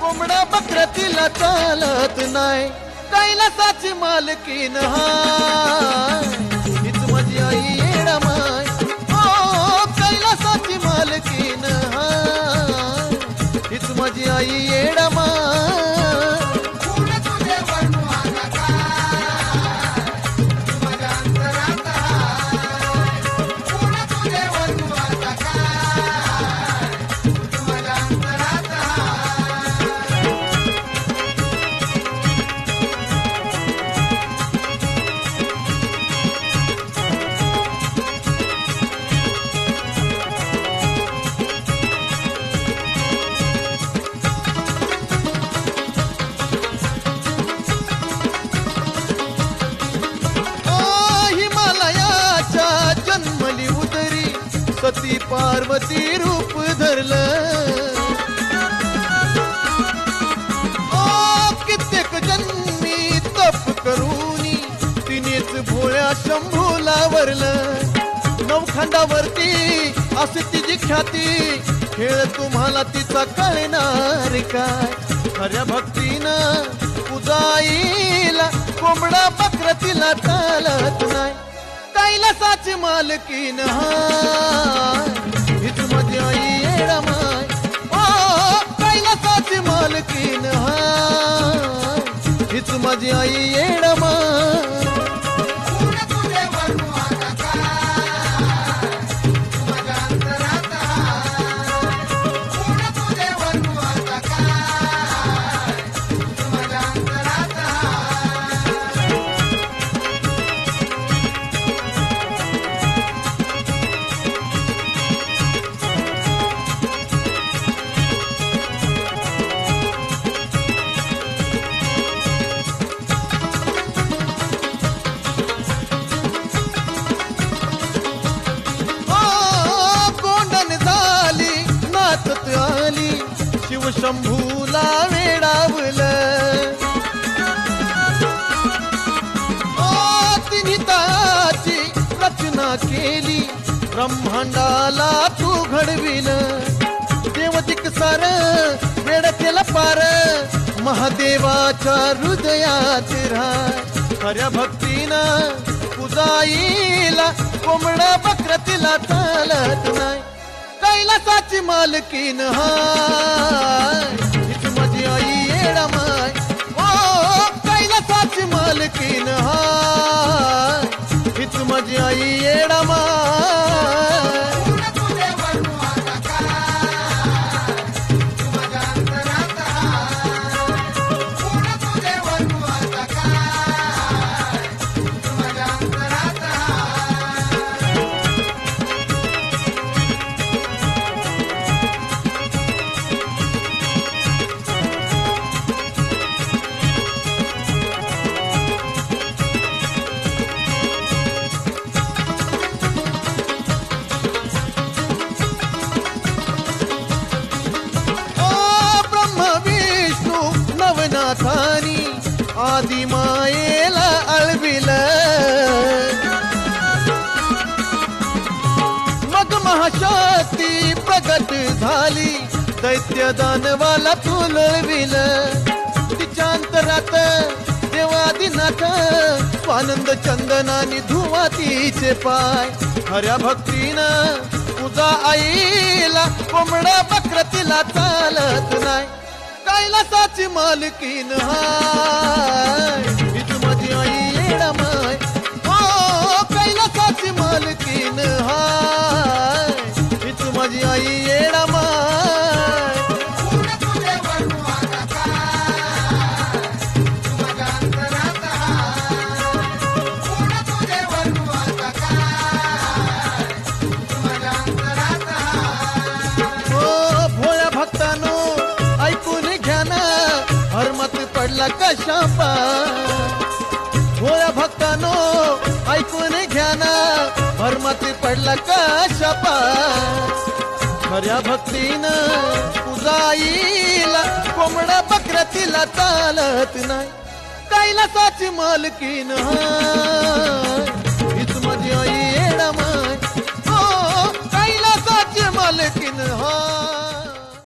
कोंबडा बकरा तिला चालत नाही, कैलासाची मालकीन हाय, हीच माझी आई येडामाय. ओ कैलासाची मालकीन हाय, हीच माझी आई येडामाय. सती पार्वती रूप धरलं, कित्येक जन्मी तप करूनी तिनेच भोळ्या शंभूला वरलं. नवखंडावरती असे तिची ख्याती, खेळ तुम्हाला तिचा कळणार काय. खऱ्या भक्तीनं पूजाईला कोंबडा बकरा तिला चालत नाही, कैलासाची मालकीन हाय, हीच माझी आई येडामाय. ओ कैलासाची मालकीन हाय, हीच माझी आई येडामाय. शिव शंभूला वेडावलं, तिन्ही ताची रचना केली, ब्रह्मांडाला तू घडविलं. देवदिक सार वेड केला पार, महादेवाच्या हृदयात राह. खऱ्या भक्तीनं पूजाईला कोंबडा बकरा तिला चालत नाही, कैलासाची मालकीन हाय, हीच माझी आई येडामाय. ओ कैलासाची मालकीन हाय, हीच माझी आई येडामाय. आदि मायेला अळविलं, मग महाशक्ती प्रगट झाली, दैत्य दानवाला तू लळविलं. तिच्या अंतरात देवादिनाथ स्वानंद चंदनानी धुवा तिचे पाय. खऱ्या भक्तीनं तुझा आईला कोंबडा बकरा तिला चालत नाही, कैलासाची मालकीन हाय, हीच माझी आई येडामाय. ओ कैलासाची मालकीन हाय, हीच माझी आई येडामाय. भोळ्या भक्तानो ऐकून घ्या ना, हरमत पडला कशा पाय. भोळ्या भक्तानो ऐकून घ्या ना, हरमत पडला कशा पाय. खऱ्या भक्तीनं पूजाईला कोंबडा बकरा तिला चालत नाही, कैलासाची मालकीन हाय, हीच माझी आई येडामाय. ओ कैलासाची मालकीन हाय.